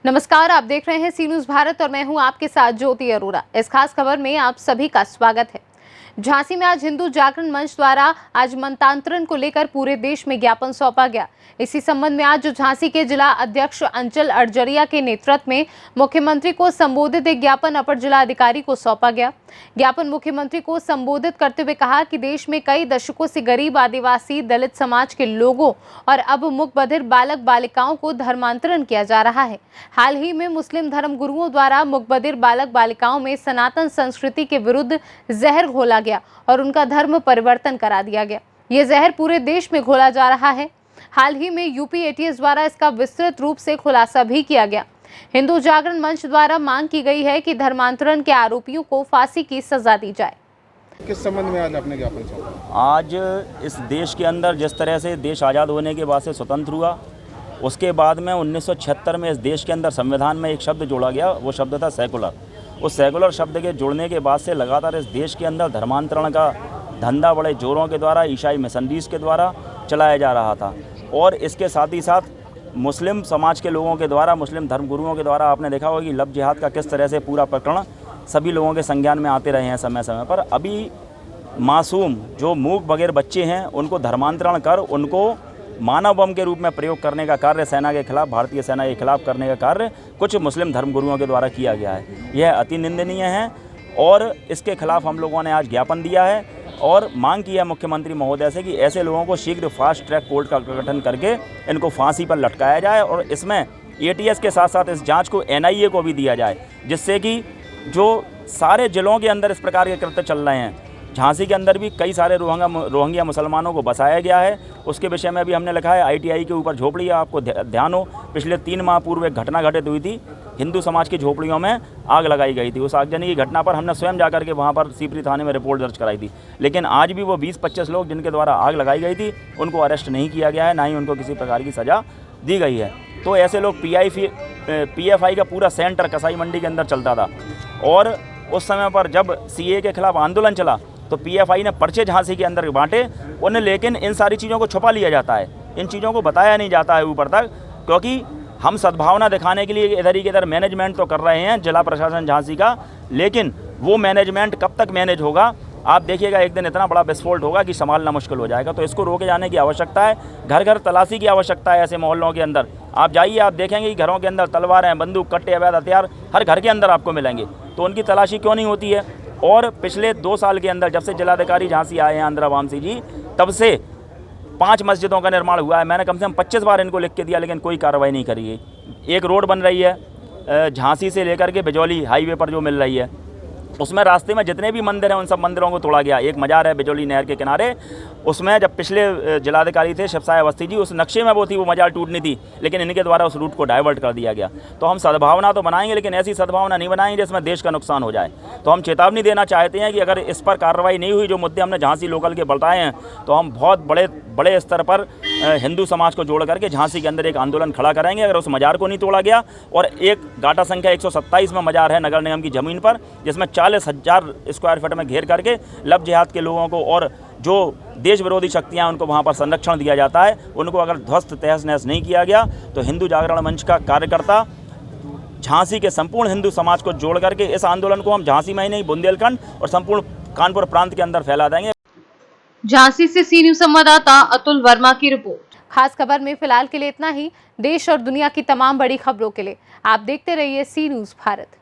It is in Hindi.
नमस्कार, आप देख रहे हैं सी न्यूज़ भारत और मैं हूं आपके साथ ज्योति अरोरा। इस खास खबर में आप सभी का स्वागत है। झांसी में आज हिंदू जागरण मंच द्वारा आज मतांतरण को लेकर पूरे देश में ज्ञापन सौंपा गया। इसी संबंध में आज झांसी के जिला अध्यक्ष अंचल अड़जरिया के नेतृत्व में मुख्यमंत्री को संबोधित एक ज्ञापन अपर जिला अधिकारी को सौंपा गया। ज्ञापन मुख्यमंत्री को संबोधित करते हुए कहा कि देश में कई दशकों से गरीब, आदिवासी, दलित समाज के लोगों और अब मुक बधिर बालक बालिकाओं को धर्मांतरण किया जा रहा है। हाल ही में मुस्लिम धर्म गुरुओं द्वारा मुक बधिर बालक बालिकाओं में सनातन संस्कृति के विरुद्ध जहर घोला गया और उनका धर्म परिवर्तन करा दिया गया। ये जहर पूरे देश में घोला जा रहा है। हाल ही में यूपी एटीएस द्वारा इसका विस्तृत रूप से खुलासा भी किया गया। हिंदू जागरण मंच द्वारा मांग की गई है कि धर्मांतरण के आरोपियों को फांसी की सजा दी जाए। किस संबंध में आज आपने ज्ञापन सौंपा? आज इस देश के अंदर जिस तरह से देश आज़ाद होने के बाद से स्वतंत्र हुआ, उसके बाद में 1976 में इस देश के अंदर संविधान में एक शब्द जोड़ा गया, वो शब्द था सेकुलर। उस सेकुलर शब्द के जुड़ने के बाद से लगातार इस देश के अंदर धर्मांतरण का धंधा बड़े जोरों के द्वारा, ईसाई मिशनरीज के द्वारा चलाया जा रहा था। और इसके साथ ही साथ मुस्लिम समाज के लोगों के द्वारा, मुस्लिम धर्मगुरुओं के द्वारा आपने देखा होगा कि लव जिहाद का किस तरह से पूरा प्रकरण सभी लोगों के संज्ञान में आते रहे हैं समय समय पर। अभी मासूम जो मूक बगैर बच्चे हैं उनको धर्मांतरण कर उनको मानव बम के रूप में प्रयोग करने का कार्य सेना के खिलाफ, भारतीय सेना के खिलाफ करने का कार्य कुछ मुस्लिम धर्मगुरुओं के द्वारा किया गया है। यह अति निंदनीय है और इसके खिलाफ हम लोगों ने आज ज्ञापन दिया है और मांग की है मुख्यमंत्री महोदय से कि ऐसे लोगों को शीघ्र फास्ट ट्रैक कोर्ट का गठन करके इनको फांसी पर लटकाया जाए और इसमें एटीएस के साथ साथ इस जांच को एनआईए को भी दिया जाए, जिससे कि जो सारे जिलों के अंदर इस प्रकार के कृत्य चल रहे हैं, झांसी के अंदर भी कई सारे रोहिंग्या मुसलमानों को बसाया गया है। उसके विषय में भी हमने लिखा है। आईटीआई के ऊपर झोपड़ी, आपको ध्यान हो, पिछले 3 माह पूर्व एक घटना घटित हुई थी। हिंदू समाज की झोपड़ियों में आग लगाई गई थी। उस आगजनी की घटना पर हमने स्वयं जाकर के वहाँ पर सीपरी थाने में रिपोर्ट दर्ज कराई थी। लेकिन आज भी वो 20-25 लोग जिनके द्वारा आग लगाई गई थी उनको अरेस्ट नहीं किया गया है, ना ही उनको किसी प्रकार की सज़ा दी गई है। तो ऐसे लोग पीएफआई का पूरा सेंटर कसाई मंडी के अंदर चलता था और उस समय पर जब सीए के खिलाफ आंदोलन चला तो पीएफआई ने पर्चे झांसी के अंदर बांटे उन्हें, लेकिन इन सारी चीज़ों को छुपा लिया जाता है, इन चीज़ों को बताया नहीं जाता है ऊपर तक, क्योंकि हम सद्भावना दिखाने के लिए इधर ही इधर मैनेजमेंट तो कर रहे हैं जिला प्रशासन झांसी का, लेकिन वो मैनेजमेंट कब तक मैनेज होगा आप देखिएगा। एक दिन इतना बड़ा विस्फोट होगा कि संभालना मुश्किल हो जाएगा। तो इसको रोके जाने की आवश्यकता है। घर घर तलाशी की आवश्यकता है। ऐसे मोहल्लों के अंदर आप जाइए, आप देखेंगे कि घरों के अंदर तलवारें, बंदूक, कट्टे, अवैध हथियार हर घर के अंदर आपको मिलेंगे। तो उनकी तलाशी क्यों नहीं होती है? और पिछले 2 साल के अंदर जब से जिलाधिकारी झांसी आए हैं आंध्रा वामसी जी, तब से 5 मस्जिदों का निर्माण हुआ है। मैंने कम से कम 25 बार इनको लिख के दिया, लेकिन कोई कार्रवाई नहीं करी है। एक रोड बन रही है झांसी से लेकर के बिजौली हाईवे पर जो मिल रही है, उसमें रास्ते में जितने भी मंदिर हैं उन सब मंदिरों को तोड़ा गया। एक मजार है बिजौली नहर के किनारे, उसमें जब पिछले जिलाधिकारी थे शिवसाय अवस्थी जी, उस नक्शे में वो थी, वो मजार टूटनी थी, लेकिन इनके द्वारा उस रूट को डाइवर्ट कर दिया गया। तो हम सद्भावना तो बनाएंगे, लेकिन ऐसी सद्भावना नहीं बनाएंगे जिसमें देश का नुकसान हो जाए। तो हम चेतावनी देना चाहते हैं कि अगर इस पर कार्रवाई नहीं हुई, जो मुद्दे हमने झांसी लोकल के बताए हैं, तो हम बहुत बड़े स्तर पर हिंदू समाज को जोड़ करके झांसी के अंदर एक आंदोलन खड़ा करेंगे। अगर उस मजार को नहीं तोड़ा गया, और एक गाटा संख्या 127 में मजार है नगर निगम की ज़मीन पर, जिसमें 40,000 स्क्वायर फीट में घेर करके लव जिहाद के लोगों को और जो देश विरोधी शक्तियां उनको वहां पर संरक्षण दिया जाता है, उनको अगर ध्वस्त तहस नहस नहीं किया गया, तो हिंदू जागरण मंच का कार्यकर्ता झांसी के संपूर्ण हिंदू समाज को जोड़ करके इस आंदोलन को हम झांसी में ही नहीं, बुंदेलखंड और संपूर्ण कानपुर प्रांत के अंदर फैला देंगे। झांसी से सी न्यूज़ संवाददाता अतुल वर्मा की रिपोर्ट। खास खबर में फिलहाल के लिए इतना ही। देश और दुनिया की तमाम बड़ी खबरों के लिए आप देखते रहिए सी न्यूज़ भारत।